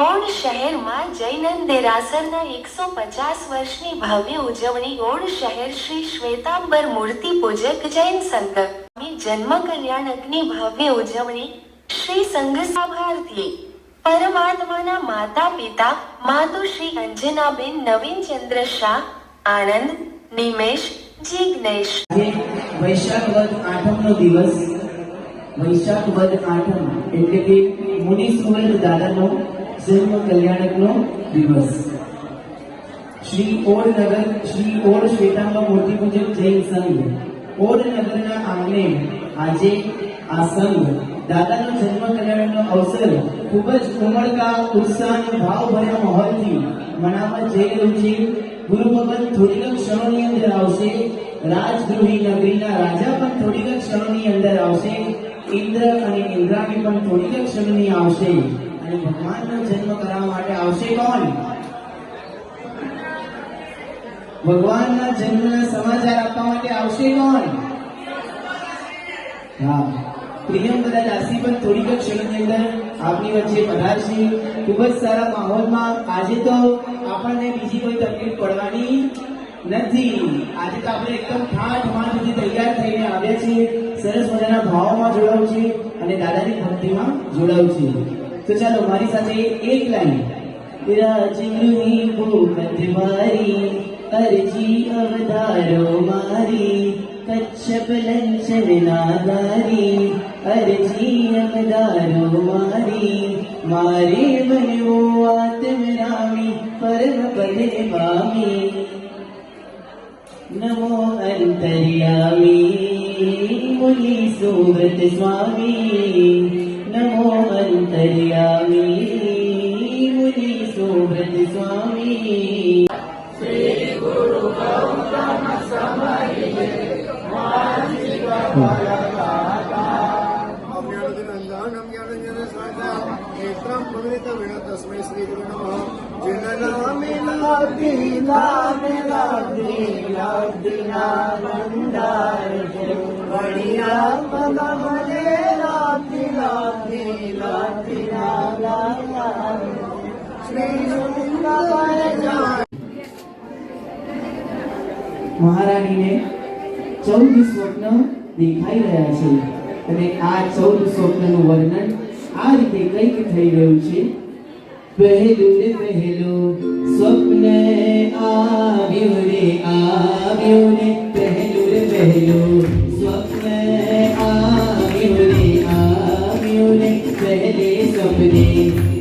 Odd શહેરમાં જૈન દેરાસરના 150 વર્ષની ભવ્ય ઉજવણી. ઓડ શહેર શ્રી શ્વેતાંબર મૂર્તિ પૂજક જૈન સંઘ જન્મ કલ્યાણકની ભવ્ય ઉજવણી. શ્રી સંઘ સભાર્થી પરમાત્માના માતા પિતા માતુશ્રી અંજનાબેન નવીનચંદ્ર શાહ, આણંદ, નિમેશ, જિગ્નેશ. વૈશાખ વદ આઠમનો દિવસ. વૈશાખ વદ આઠમ એટલે કે મુનિસુવર દાદાનો જન્મ કલ્યાણકનો દિવસ. શ્રી ઓડ શ્વેતાંબર મૂર્તિ પૂજક જૈન સંઘ ઓડ નગરના આંગણે આજે આ સંઘ દાદાનો જન્મ કલ્યાણકનો અવસર ખૂબ જ ઉમળકા ઉત્સાહ અને ભાવભર્યા માહોલથી મનાવવા જઈ રહ્યું છે. ગુરુ ભગવાન થોડીક ક્ષણોની અંદર આવશે. રાજગૃહી નગરીના રાજા પણ થોડીક ક્ષણોની અંદર આવશે. ઇન્દ્ર અને ઇન્દ્રાણી પણ થોડીક ક્ષણોની આવશે અને ભગવાનનો જન્મ કરાવવા માટે આવશે. કોણ? ભગવાનના જન્મના સમાચાર આપવા માટે આવશે. કોણ? હા, પ્રિયમ બધા દાસી પણ થોડીક ક્ષણોની અંદર આપની વચ્ચે પધારશે. ખૂબ જ સારા માહોલમાં. આજે તો આપણને બીજી કોઈ તકલીફ પડવાની નથી. આજે તો આપણે એકદમ ઠાઠ તૈયાર થઈને આવ્યા છીએ. સરસ મજાના ભાવમાં જોડાવું છે અને દાદાની ભક્તિમાં જોડાવું છે. તો ચાલો મારી સાથે એક લાઈન. રાજગૃહી ભૂપત મારી અરજી અવતારો મારી કચ્છપ લંચન નાદારી અરજી અવતારો મારી મારે બનવો આત્મરામી પરમ પદે પામી નમો અંતર્યામી મુનિ સુવ્રત સ્વામી નમો અંતર્યામી મુનિ સુવ્રત સ્વામી. શ્રી ગુરુ ગૌતમ સમયે तस्मै श्री गुरु नमः. जिननामे लाब्धि लाब्धि लाब्धि लाब्धि नामंदार बढ़िया पदमले लाब्धि लाब्धि लाब्धि नामंदार श्री सुंदर जान. મહારાણીને 14 સ્વપ્ન દેખાઈ રહ્યા છે અને આ 14 સ્વપ્નનું વર્ણન આ રીતે કંઈક થઈ રહ્યું છે. પહેલું ને પહેલું સ્વપ્ન આવ્યું રે આવ્યું ને પહેલું ને પહેલું સ્વપ્ન આવ્યું રે આવ્યું ને પહેલે સપને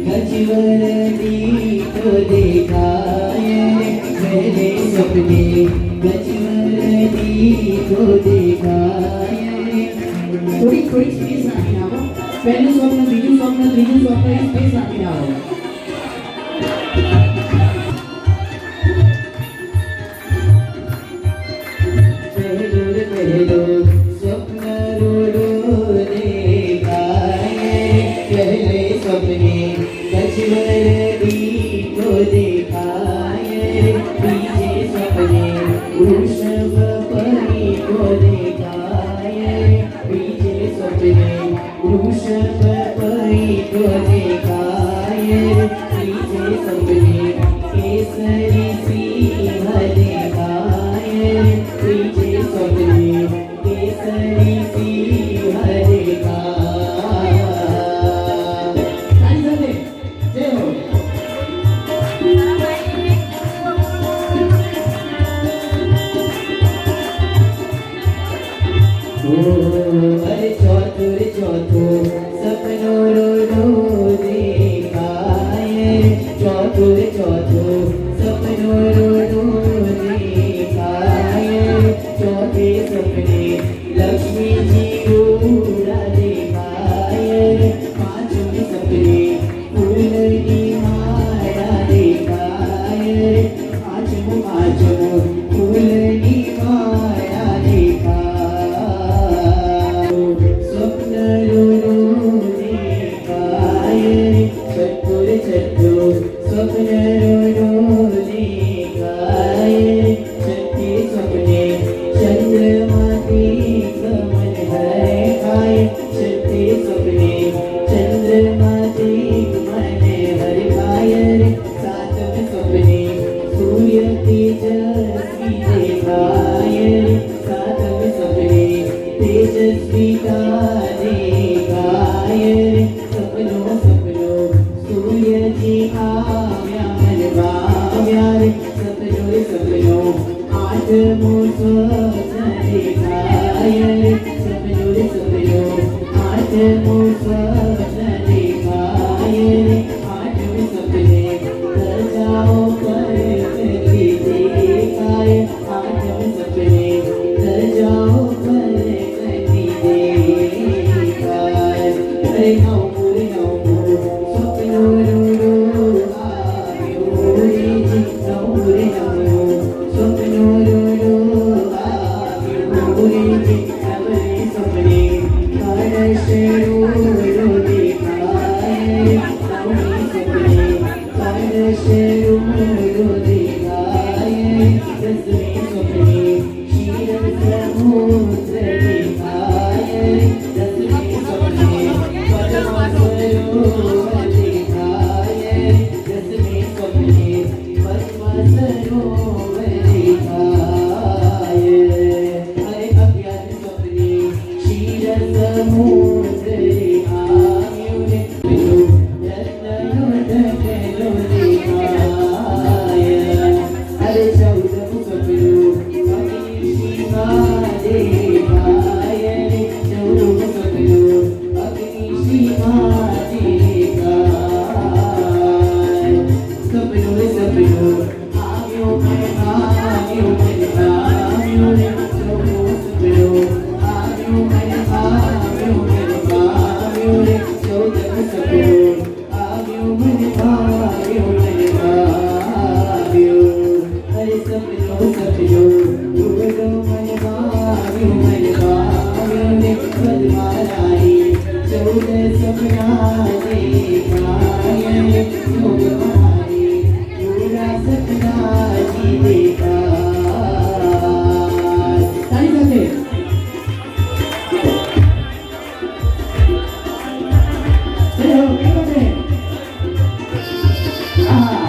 ગજવર દીઠો દેખાય ને પહેલે સપને ગજવર દીઠો દેખાય. થોડી સ્પેસ રાખીને આવો. પહેલું સ્વપ્ન, બીજું સ્વપ્ન, ત્રીજું સ્વપ્ન, એ સ્પેસ રાખીને આવો. પહેલું સ્વપ્ન રૂડો દેખાય પહેલે સપને ગજવર દીઠો દેખાય બીજે સપને વૃષભ પરીઠો દેખાય બીજે સપને વૃષભ પરીઠો દેખાય ત્રીજે સપને કેસરી સિંહ દેખાય ત્રીજે સપને કેસરી સિંહ દેખાય. જય હો. અરે ચોથું સપનો રોડો દે સપના દેખાય તમારે પૂરા સપના દેખાય તારી સાથે ચલો કેમ છે હા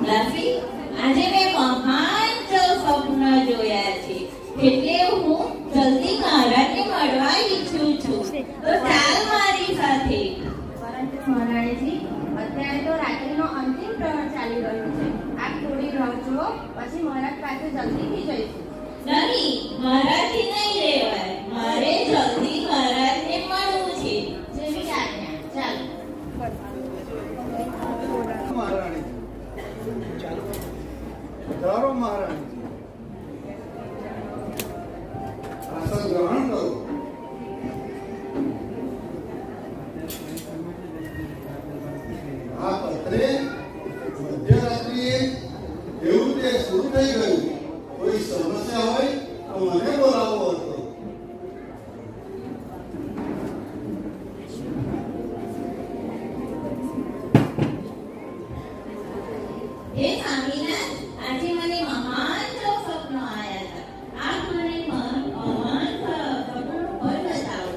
લાફી, આજે મેં મહાન સ્વપ્ન જોયા છે એટલે હું જલ્દી મહારાજને મળવા ઈચ્છું છું તો ચાલ મારી સાથે. પરંતુ મહારાણીજી, અત્યારે તો રાત્રિનો અંતિમ પ્રહર ચાલી રહ્યો છે. આપ થોડી રાહ જુઓ, પછી મહારાજ પાસે જલ્દીથી જઈશું. નહીં, મારાથી નહીં રહેવાય. મારે જલ્દી મહારાજને મળવું છે. જેવી આજ્ઞા. ચાલો. મહારાણી ધારો મહારાણી આસન ગ્રહણ કરો. આ પત્રે મધ્યરાત્રિએ એવું તે શરૂ થઈ ગયું. કોઈ સમસ્યા હોય તો મને બોલાવવો હતો. હે સ્વામિનાથ, આજે મને મહાન સ્વપ્નો આવ્યા હતા. આપ મને મહાન સ્વપ્નનું ફળ બતાવો.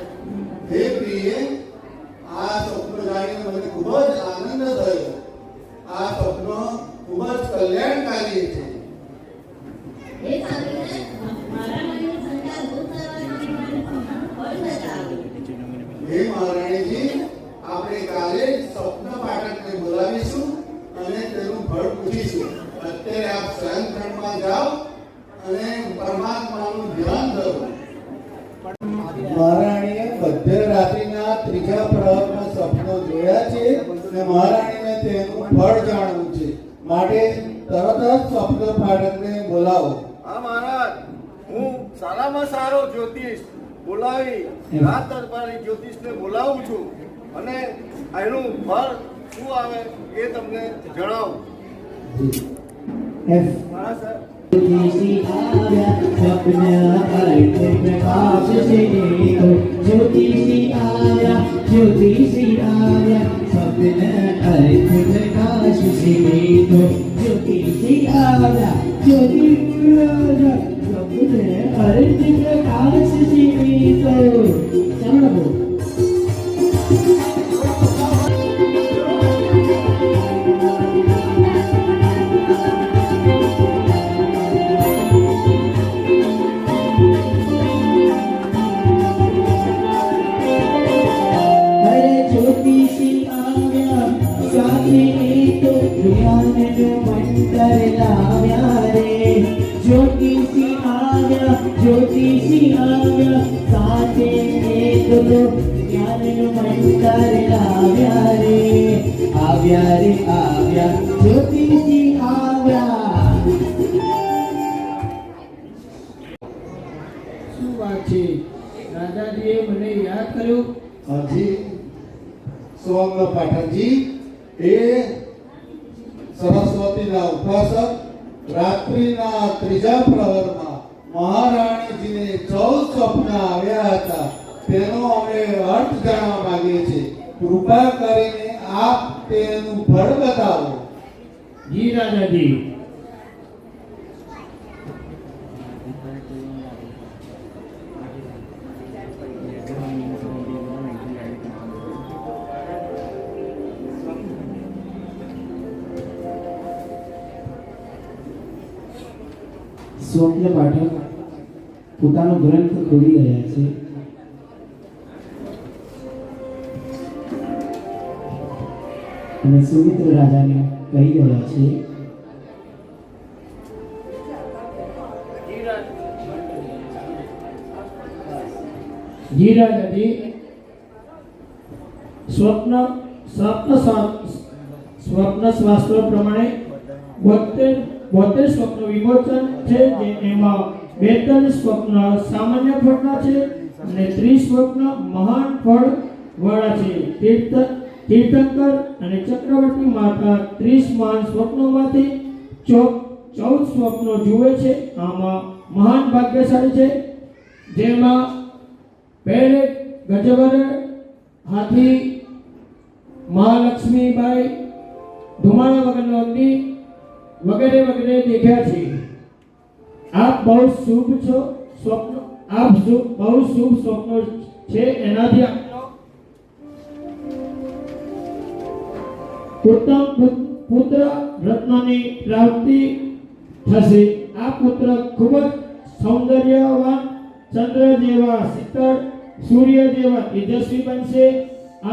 હે પ્રિય, આ સ્વપ્ન જાણીને મને ખૂબ જ આનંદ થયો. આ સ્વપ્ન ખૂબ જ કલ્યાણકારી છે. હે સ્વામિનાથ, મારા મનની શંકા દૂર કરવા માટે મને સ્વપ્નનું ફળ બતાવો. હે મહારાણીજી, આપણે કાલે જ સ્વપ્ન પાઠકને બોલાવીશું અને તેનું ફળ પૂછીશું. અત્યારે આપ શયનખંડમાં જાઓ અને પરમાત્માનું ધ્યાન કરો. મહારાણીએ મધ્યરાત્રિના ત્રીજા પ્રહરમાં સ્વપ્નો જોયા છે અને મહારાણીને તેનું ફળ જાણવું છે. માટે તરત જ સ્વપ્ન પાઠકને બોલાવો. હા મહારાજ, હું સારામાં સારો જ્યોતિષ બોલાવી રાત દરબારી જ્યોતિષને બોલાવું છું અને એનું ફળ શું આવે એ તમને જણાવું. હા સર. ज्योतिषी आव्या स्वप्न अर्थ प्रकाश से देखो ज्योतिषी आव्या स्वप्न अर्थ प्रकाश से देखो ज्योतिषी आव्या स्वप्न अर्थ प्रकाश से देखो चलो ज्योतिषी आव्या साथे एक तो ज्ञान मंत्र लाव्या रे आव्या ज्योतिषी आव्या. શું વાત છે? દાદાજીએ મને યાદ કર્યું. હજી સ્વપ્ન પાઠકજી એ સરસ્વતીના ઉપાસક રાત્રિના ત્રીજા પ્રહરમાં મહારાણીજીને 14 સ્વપ્ન આવ્યા હતા. તેનો અમે અર્થ જાણવા માંગીએ છીએ. કૃપા કરીને આપ તેનું ફળ બતાવો. જી દાદાજી. સ્વપ્ન પાઠક પોતાનો ગ્રંથ ખોલી રહ્યા છે. અને સુમિત્ર રાજાને કહી રહ્યા છે, જી રાજાજી, સ્વપ્ન શાસ્ત્ર પ્રમાણે 72 સ્વપ્ન વિમોચન છે, જે એમાં 42 સ્વપ્ન સામાન્ય ફળના છે અને 30 સ્વપ્ન મહાન ફળ વાળા છે. તીર્થંકર અને ચક્રવર્તી માતા 30 મહાન સ્વપ્નોમાંથી 14 સ્વપ્નો જુએ છે. આમાં મહાન ભાગ્યશાળી છે, જેમાં પહેલે ગજવર, હાથી, મહાલક્ષ્મીબાઈ, ધુમાડા વગરનો અગ્નિ વગેરે વગેરે દેખ્યા છે. આપ બહુ શુભ છો સ્વપ્ન, બહુ શુભ સ્વપ્નો છે. એનાથી આપનો ઉત્તમ પુત્ર રત્નની પ્રાપ્તિ થશે. આ પુત્ર ખૂબ જ સૌંદર્યવાન, ચંદ્ર જેવા શીતળ, સૂર્ય જેવા તેજસ્વી બનશે.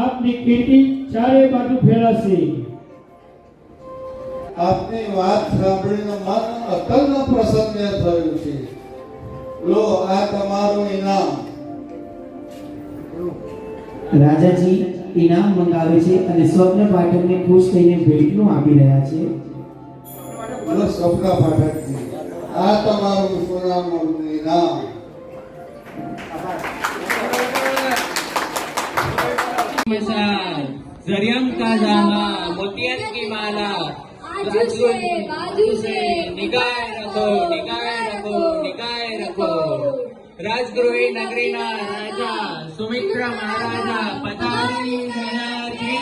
આપની કીર્તિ ચારે બાજુ ફેલાશે. આપની વાત સાંભળીને મન અતલ પ્રસન્ન થયું છે. લો આ તમારું ઇનામ. રાજાજી ઇનામ મંગાવે છે અને સ્વપ્ન પાઠકને ખુશ થઈને ભેટનું આપી રહ્યા છે. લો સ્વપ્ન પાઠકજી, આ તમારું સોનાનું ઇનામ. जरियम का जाना मोतियन की माला बाजू से निगाह रखो, निगाह रखो, निगाह रखो. राजगृह नगरी ना राजा सुमित्र महाराजा पधारी धनाजी.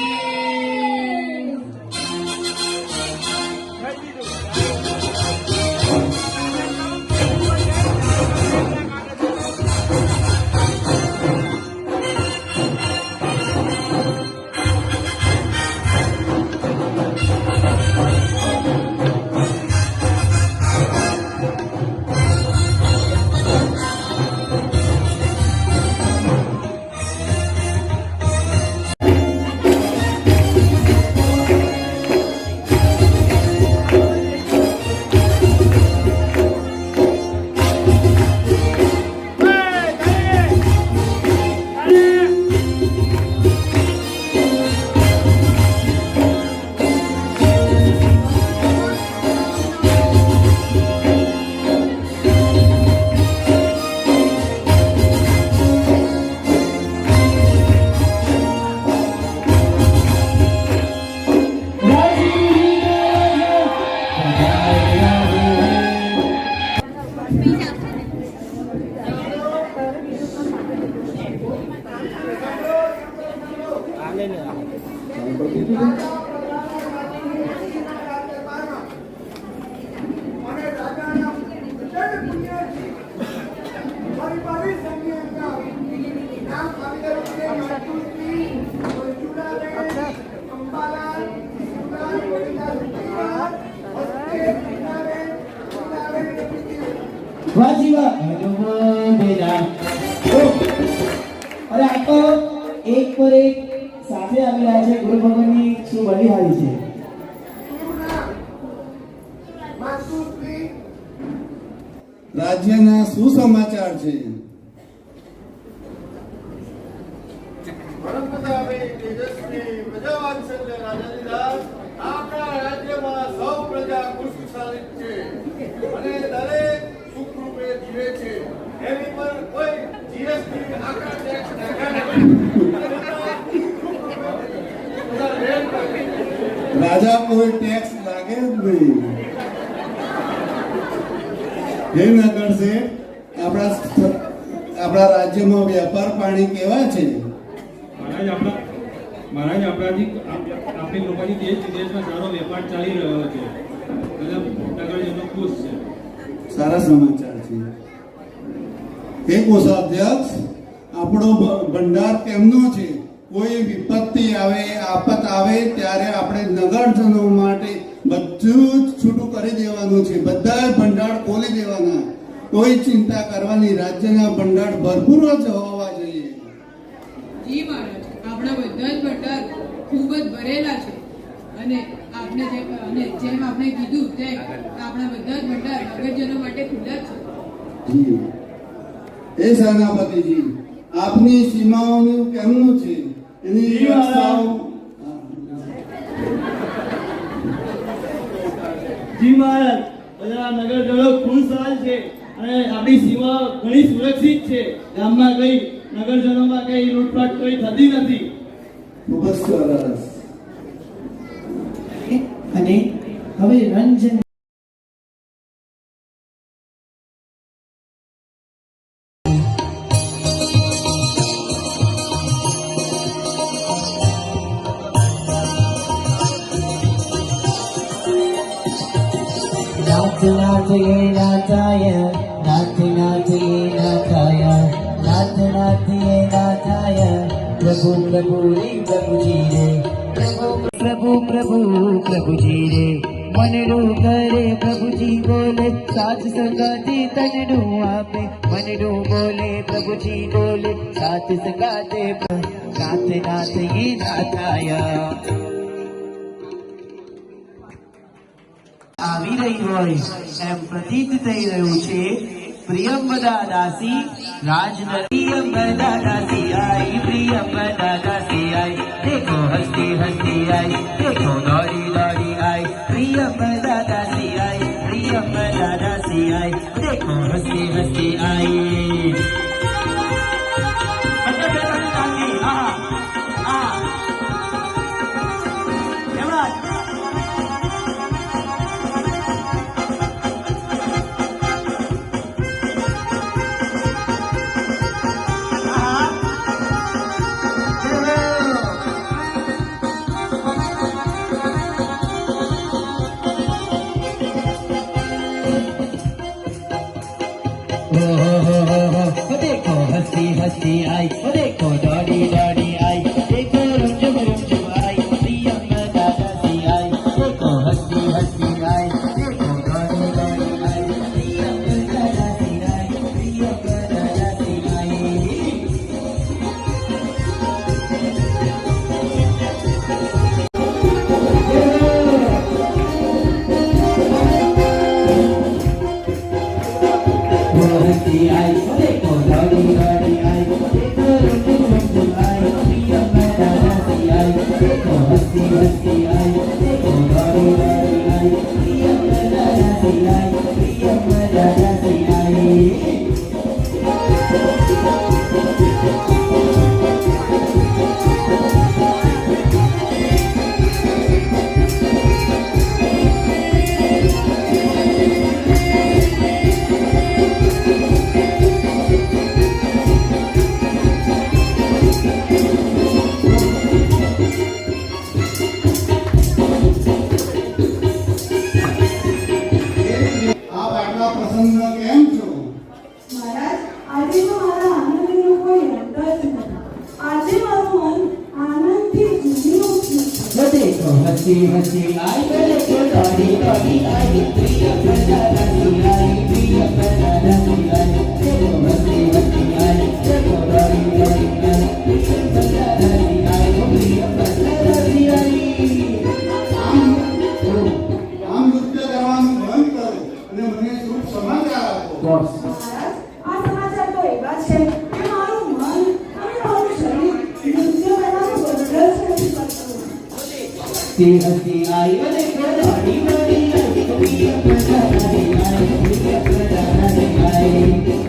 વાહ જી વાહ. અરે આ તો એક પર એક સાથે આવી રહ્યા છે. ગુરુ ભગવાનની શું બલિહારી છે. રાજ્યના શું સમાચાર છે? પરમપિતામહી તેજસ્વી પ્રજાવાત્સલ્ય રાજાધિરાજ, આપણા રાજ્યમાં સૌ પ્રજા ખુશખુશાલી છે અને દરેક સુખરૂપે જીવે છે. એની પર કોઈ જીએસટી આકરા ટેક્સ નાખ્યા નથી. રાજા કોઈ ટેક્સ લાગે જ નહીં. હે નગર છે, આપણા રાજ્યમાં વેપાર પાણી કેવા છે? મહારાજ આપણી લોકોની દેશ વિદેશમાં સારો વેપાર ચાલી રહ્યો છે. બધા નગરજનો ખુશ છે. સારા સમાચાર છે. હે કોષાધ્યક્ષ, આપણો ભંડાર કેમનો છે? કોઈ વિપત્તિ આવે, આફત આવે ત્યારે આપણે નગરજનો માટે બધું જ છૂટું કરી દેવાનું છે. બધા ભંડાર ખોલી દેવાના. કોઈ ચિંતા કરવાની, રાજ્યના ભંડાર ભરપૂર જ હોવા જોઈએ. જી મહારાજ, આપણા બધા જ ભંડાર ખૂબ જ ભરેલા છે અને જેમ આપણે કીધું તેમ આપણા બધા જ ભંડાર નગરજનો માટે ખુલ્લા છે. જી એ સેનાપતિજી, આપની સીમાઓનું કેમનું છે? એની વ્યવસ્થાઓ જી મહારાજ, બધા નગરજનો ખુશહાલ છે અને આપણી સીમા ઘણી સુરક્ષિત છે. ગામમાં કઈ નગરજનોમાં કઈ લૂંટફાટ કોઈ થતી નથી. ખૂબ જ સરસ. અને હવે રંજન नाथ ये नाथाय, नाथ ये नाथाय, नाथ ये नाथाय, प्रभु प्रभु रे प्रभु जी रे, प्रभु प्रभु प्रभु प्रभु जी रे, मनडू करे प्रभु जी बोले, साथ संगाती तनडू आपे, मनडू बोले प्रभु जी बोले, साथ संगाते नाथ नाथ ये नाथाय. આવી રહી હોય એમ પ્રતીત થઈ રહ્યું છે. પ્રિયંવદા દાસી રાજનર, પ્રિયંવદા દાસી आई, प्रियंवदा दासी आई, देखो हंसती हंसती आई, देखो दौड़ी दौड़ी आई, प्रियंवदा दासी आई, प्रियंवदा दासी आई, देखो हंसती हंसती आई. देखो हंसती हंसती आई, देखो दौड़ी दौड़ी आई, देखो रुमझुम रुमझुम आई, प्रियंवदा दासी आई, देखो हंसती हंसती आई, देखो दौड़ी दौड़ी आई, प्रियंवदा दासी आई, प्रियंवदा दासी आई. हंसती आई, देखो दौड़ी दौड़ी आई, देखो रुमझुम रुमझुम आई, प्रियंवदा दासी आई, देखो हंसती हंसती आई, देखो दौड़ी दौड़ी आई, प्रियंवदा दासी आई, प्रियंवदा दासी आई. આપ આટલા પ્રસન્ન કેમ છો? મહારાજ, આજે તો મારા આનંદનો કોઈ અંત જ નથી. આજે મારું મન આનંદથી ઝૂમી ઉઠ્યું છે. देखो हंसी हंसी आई, देखो दौड़ी दौड़ी आई, प्रियंवदा दासी आई, प्रियंवदा दासी आई, देखो हंसी हंसी आई, देखो दौड़ी दौड़ी आई, प्रियंवदा दासी आई, प्रियंवदा दासी आई. આમ નૃત્ય કરવાનું બંધ કરો અને મને શુભ સમાચાર આપો. મહારાજ, આ સમાચાર તો એવા છે કે મારું મન અને મારું શરીર નૃત્ય કરવાનું બંધ જ નથી કરતું. हंसी हंसी आई, देखो दौड़ी दौड़ी आई, प्रियंवदा दासी आई, प्रियंवदा दासी आई.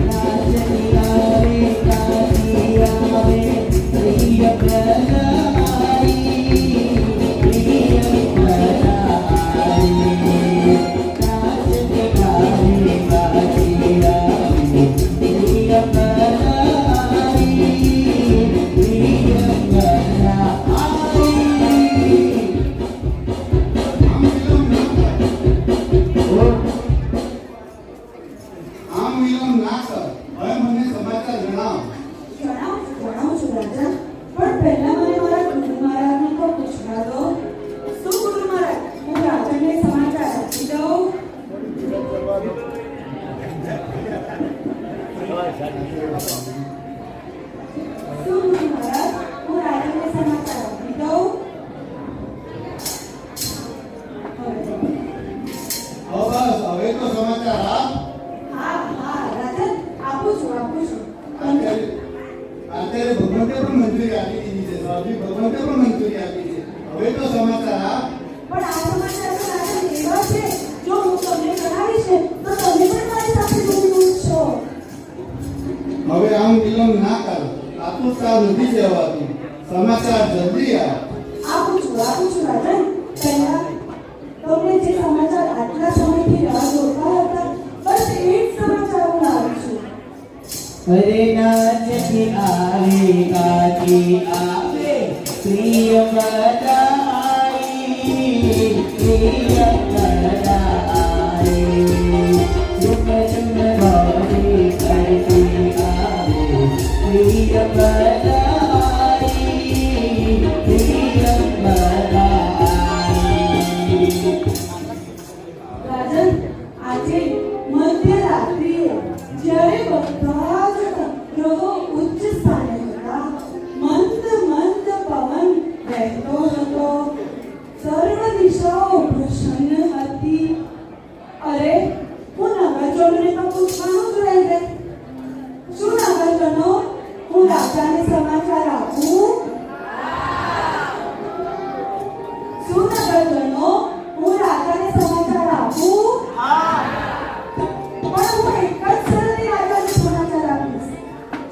नाचनी आवे गाती आवे, प्रियंवदा आई, प्रियंवदा आई. नाचनी आवे गाती आवे, प्रियंवदा आई, प्रियंवदा आई. આમ હવે તો સમાચાર આપ. હા હા રાજન આપું છું અત્યારે ભગવંતે પણ મંજૂરી આપી દીધી છે સ્વામી, ભગવંતે પણ મંજૂરી આપી છે. હવે તો સમાચાર આપ. પણ આ સમાચાર તો રાજન એવા છે જો હું તમને જણાવીશ ને તો તમે પણ મારી સાથે જોડાઈ છો. હવે આમ વિલંબ ના કરો, આતુરતા નથી જવાતી. સમાચાર જલ્દી આપ. આપું છું રાજન. પહેલા તમને જે સમાચાર આટલા સમયથી રાહ જોતા હતા બસ એ જ સમાચાર હું લાવું છું. અરે નાચતી આવે ગાતી આવે પ્રિય બધાઈ, પ્રિય બધાઈ, ઝુમ ઝુમ ગોરી કરતી આવે પ્રિય બધાઈ, પ્રિય બધાઈ. રાજન આજે મધ્યરાત્રિએ જ્યારે બધા જ ગ્રહો ઉચ્ચ સ્થાને હતા, મંદ મંદ પવન વહેતો હતો, સર્વ દિશાઓ પ્રસન્ન હતી. અરે હું નગરજનોને તો પૂછવાનું જ રહી ગઈ. શું નગરજનો, હું રાજાને સમાચાર આપું? શું નગરજનો, હું રાજાને સમાચાર આપું? પણ હું એક જ સરળથી રાજાને સમાચાર આપીશ.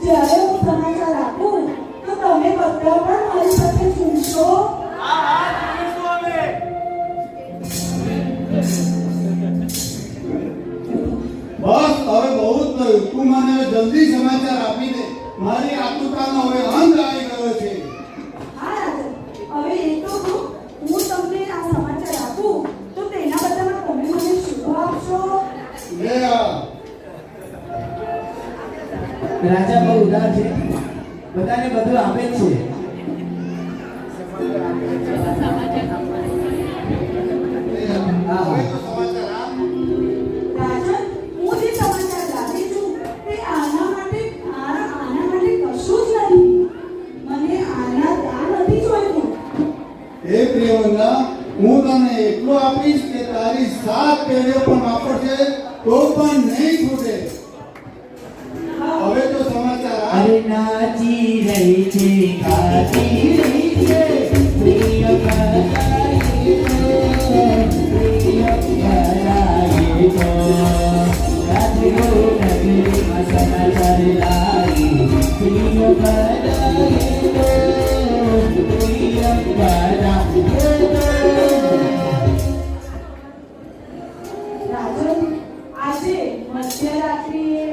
જ્યારે હું સમાચાર આપું તો તમે બધા પણ મારી સાથે ઝૂમશો. બસ હવે બહુ જ થયું. તું મને જલ્દી સમાચાર આપી દે. મારી આતુરતાનો હવે અંત આવી ગયો છે. હા રાજન, હવે એ તો હું તમને આ સમાચાર આપું તો તેના બદલામાં તમે મને શું આપશો? લે આ. રાજા બહુ ઉદાર છે, બધાને બધું આપે જ છે. હા હવે તો સમાચાર આપ. રાજન, હું જે સમાચાર લાવી છું તે આના માટે કશું જ નથી. મને આના ત્યાં નથી જોઈતું. હે પ્રિયવંદા, હું તને એટલું આપીશ કે તારી 7 પેઢીઓ પણ વાપરશે તો પણ નહીં ખૂટે. હવે તો સમાચાર આપ. અરે નાચી રહી છે ગાતી રહી છે પ્રિય બધાઈ તો, પ્રિય બધાઈ તો, રાજગો નગરીમાં સમાચાર લાવી પ્રિય બધાઈ તો, પ્રિય બધાઈ તો. રાજન, આજે મધ્યરાત્રિએ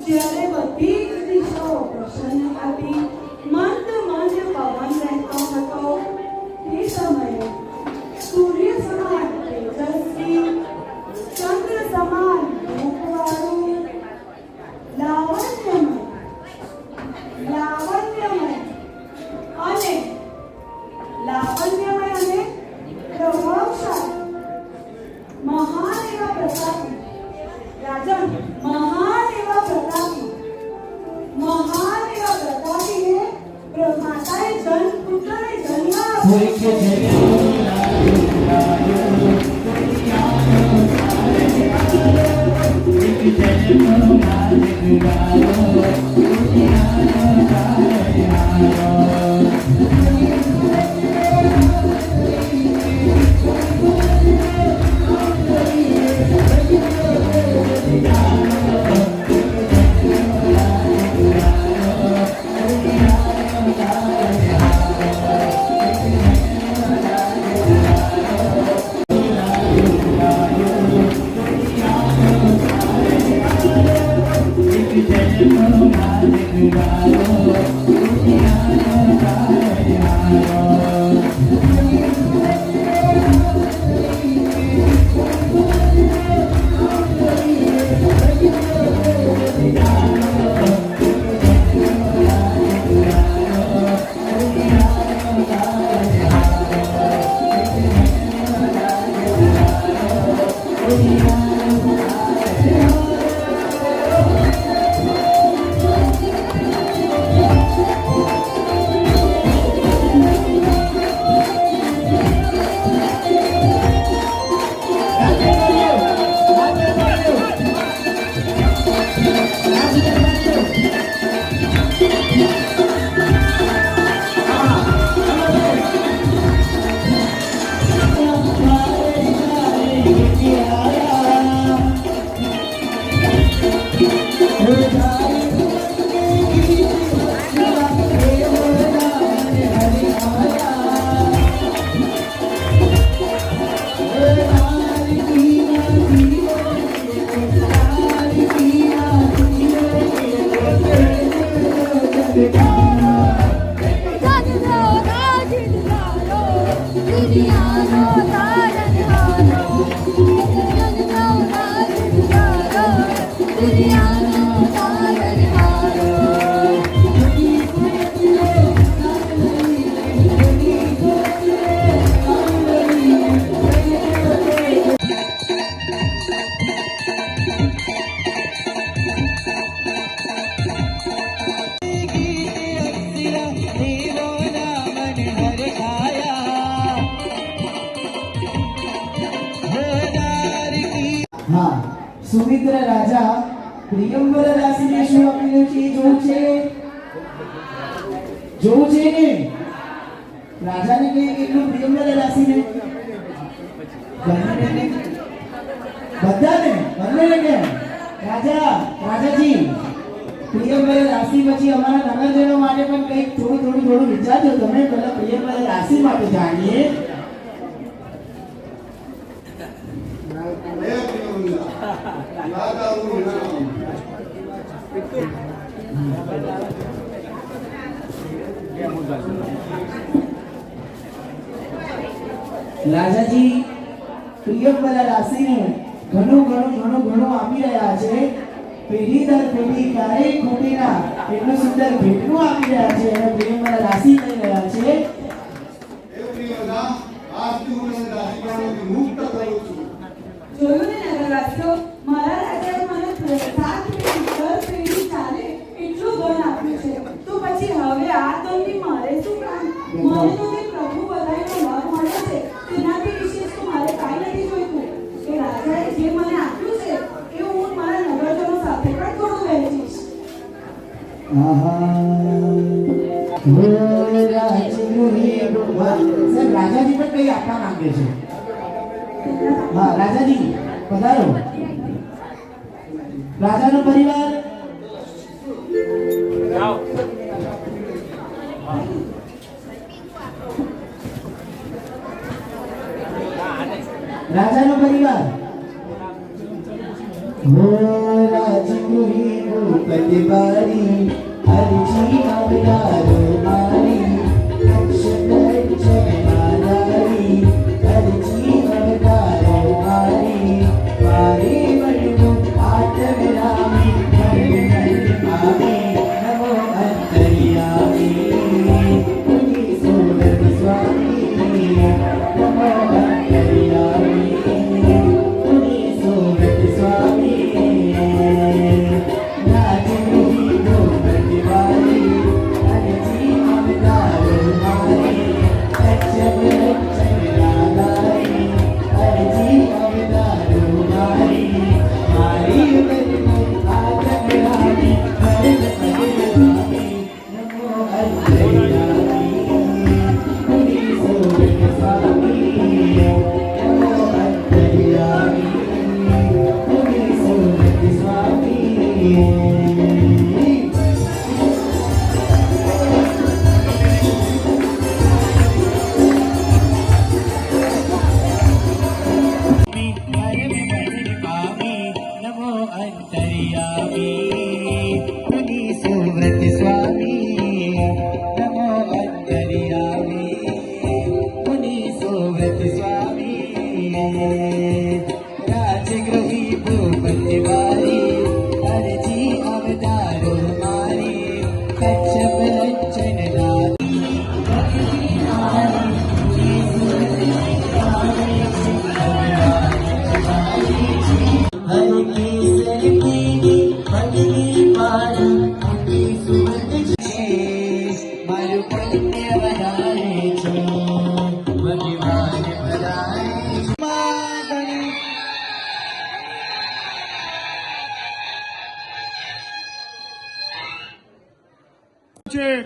જ્યારે બધી જ દિશાઓ પ્રસન્ન હતી, મંદ મંદ પવન વહેતો હતો, તે સમયે સૂર્ય સમાન તેજસ્વી, ચંદ્ર સમાન રૂપવાળું, લાવણ્યમય અને પ્રભાવશાળી મહાન એવા પ્રતાપી રાજન, મહાન એવા પ્રતાપીને માતાએ પુત્રને જન્મ કોઈ કે Thank you. હા, સુમિત્ર રાજા પ્રિયંવર રાશિને શું આપેલું છે? જોવું છે ને? રાજાને કઈ કેટલું પ્રિયંવર રાશિને? બંનેને કેમ? રાજાજી પ્રિયંવર રાશિ પછી અમારા નગરજનો માટે પણ કંઈક થોડું વિચારજો તમે. પહેલા પ્રિયંવર રાશિ માટે જાણીએ. રાજાજી પ્રિયંવર રાશિને ઘણું આપી રહ્યા છે. પેઢી દર પેઢી ક્યારેય ખૂટે ના એટલું સુંદર ભેટનું આપી રહ્યા છે અને પ્રિયંવર રાશિ લઈ રહ્યા છે. જોયું ને નગરવાસીઓ, મારા રાજાએ મને 7 પેઢી દર પેઢી ચાલે એટલું ધન આપ્યું છે. તો પછી હવે આ ધનથી મારે શું કામ? મને તો તે પ્રભુ બધાયનો લાભ મળે છે, તેનાથી વિશેષ તો મારે કાંઈ નથી જોઈતું. એ રાજાએ જે મને આપ્યું છે એ હું મારા નગરજનો સાથે પણ થોડું વહેંચીશ. રાજાજી પણ કઈ આપવા માંગે છે. હા, રાજાજી પધારો. રાજાનો પરિવાર રાજાનો પરિવાર રાજગુહી ભૂપતિવારી હરજી અવતારો મારી અક્ષતરી હરજી અવતારો મારી મારી વડવું આત્મરામી આમી નમો અંતર્યામી પુની સોનર સ્વામી નમો અંતર્યામી પુની સોનર સ્વામી રાજગુહી ભૂપતિવારી હરજી અવતારો મારી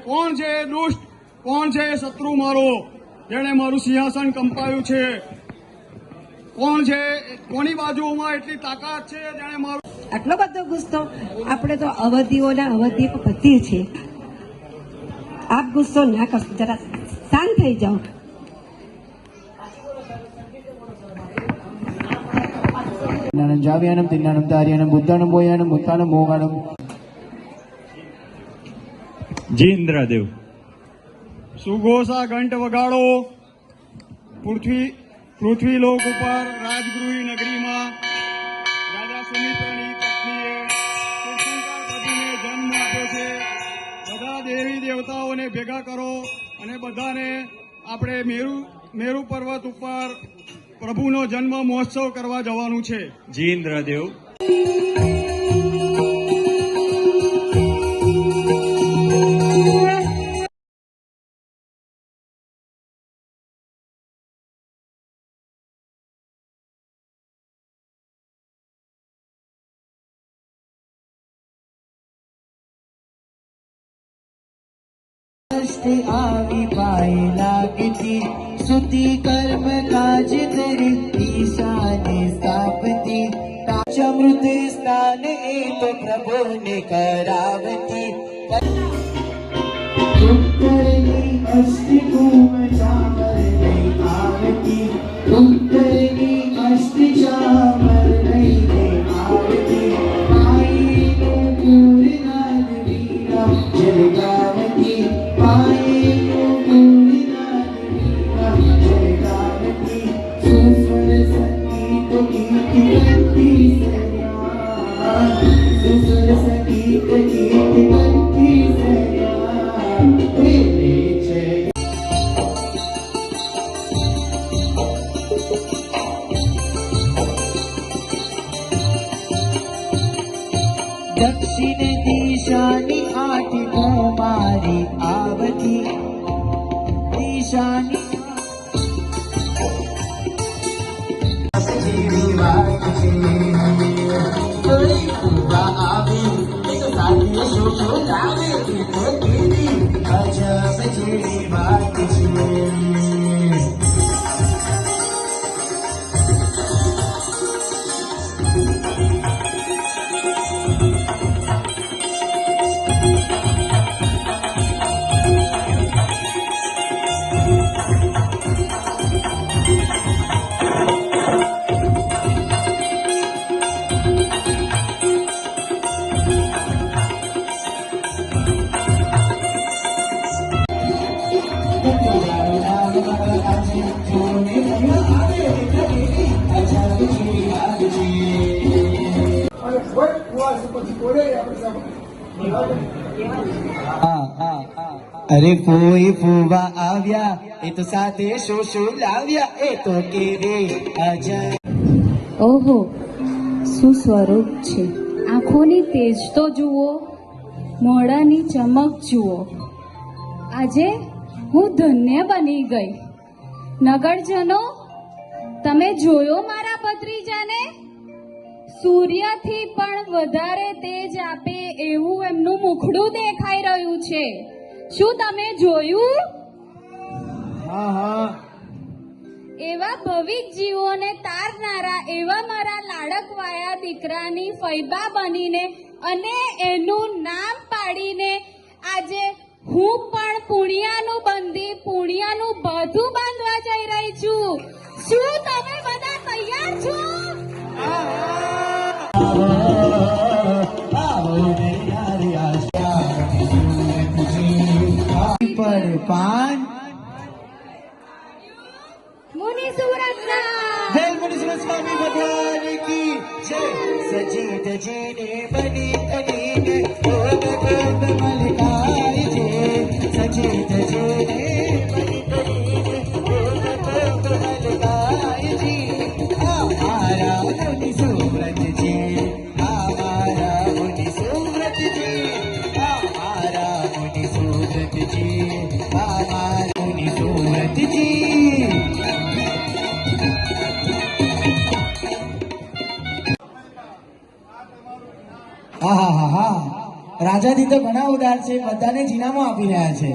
કોણ છે દુષ્ટ, કોણ છે શત્રુ મારો જેણે મારું સિંહાસન કંપાયું છે? કોણ છે? કોની બાજુમાં એટલી તાકાત છે જેણે મારું આટલો બધો ગુસ્સો? આપણે તો અવધિઓના અવધિ પતિ છે. આપ ગુસ્સો ના કરશો, જરા શાંત થઈ જાઓ. જાવ્યાનમ તિન્નાનમ તાર્યાનમ બુદ્ધાનમ બોયાનમ મુત્તાનમ મોગાનમ. જી ઇન્દ્રદેવ, સુઘોષા ઘંટ વગાડો. પૃથ્વીલોક ઉપર રાજગૃહી નગરીમાં રાજા સુમિત્રની પત્નીએ તીર્થંકર પ્રભુને જન્મ આપ્યો છે. બધા દેવી દેવતાઓને ભેગા કરો અને બધાને આપણે મેરુ પર્વત ઉપર પ્રભુનો જન્મ મહોત્સવ કરવા જવાનું છે. જી ઇન્દ્રદેવ. આવી પાઈ લાગતી સુતી કર્મ કાજ ધરી ઈશાને સ્થાપતી તાચમૃત સ્નાન એ તો પ્રભુને કરાવતી ઉત્તરની અષ્ટકુમ ચામર લઈ આવતી ઉત્તરની અષ્ટ ચામર લઈને આવતી પાઈનું પૂર્ણાદ વીરા જલગાવતી પાઈનું પૂર્ણાદ વીરા જલગાવતી સુસ્વર સંગીત ગીત ગંતી સર્યા સુસ્વર સંગીત ગીત ગંતી સર્યા પ્રેમે છે દક્ષિણ દિશાની આઠ કુમારી આવતી દિશાની જેવી વાત છે થોડી પૂરા આવી એક સાથી શોષો લાવે તો કેવી અજબ જેવી વાત છે. અરે ફોઈ ફૂવા આવ્યા એ તો સાથે શોષો લાવ્યા એ તો કેવે અજય. ઓહો શું સ્વરૂપ છે. આંખોની તેજ તો જુઓ, મોઢાની ચમક જુઓ. આજે હું ધન્ય બની ગઈ. નગરજનો, તમે જોયો મારા ભત્રીજાને? સૂર્યથી પણ વધારે તેજ આપે એવું એમનું મુખડું દેખાઈ રહ્યું છે. શું તમે જોયું? હા હા. એવા ભવિક જીવોને તારનારા એવા મારા લાડકવાયા દીકરાની ફૈબા બનીને અને એનું નામ પાડીને આજે હું પણ પુણ્યાનું બંધી પુણ્યાનું બધું બાંધવા જઈ રહી છું. શું તમે બધા તૈયાર છો? પર પાન મુનિ સુરતના જય મુનીશ્વર સ્વામી ભગવાન કી જય. સજી ધજીને બની તરીને ભોગ ભોગ મલકાય છે. સજી ધજીને બની તરીને ભોગ ભોગ મલકાય છે. આ મારા મુનિ સુરત છે, આ મારા મુનિ સુરત છે, આ મારા મુનિ સુરત છે, આ મારા મુનિ સુરત છે. હા હા હા. રાજાજી તો ઘણા ઉદાર છે, બધાને જીનામો આપી રહ્યા છે.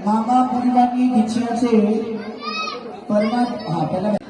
મામા પરિવારની ઈચ્છા છે પરમાત્મા પહેલા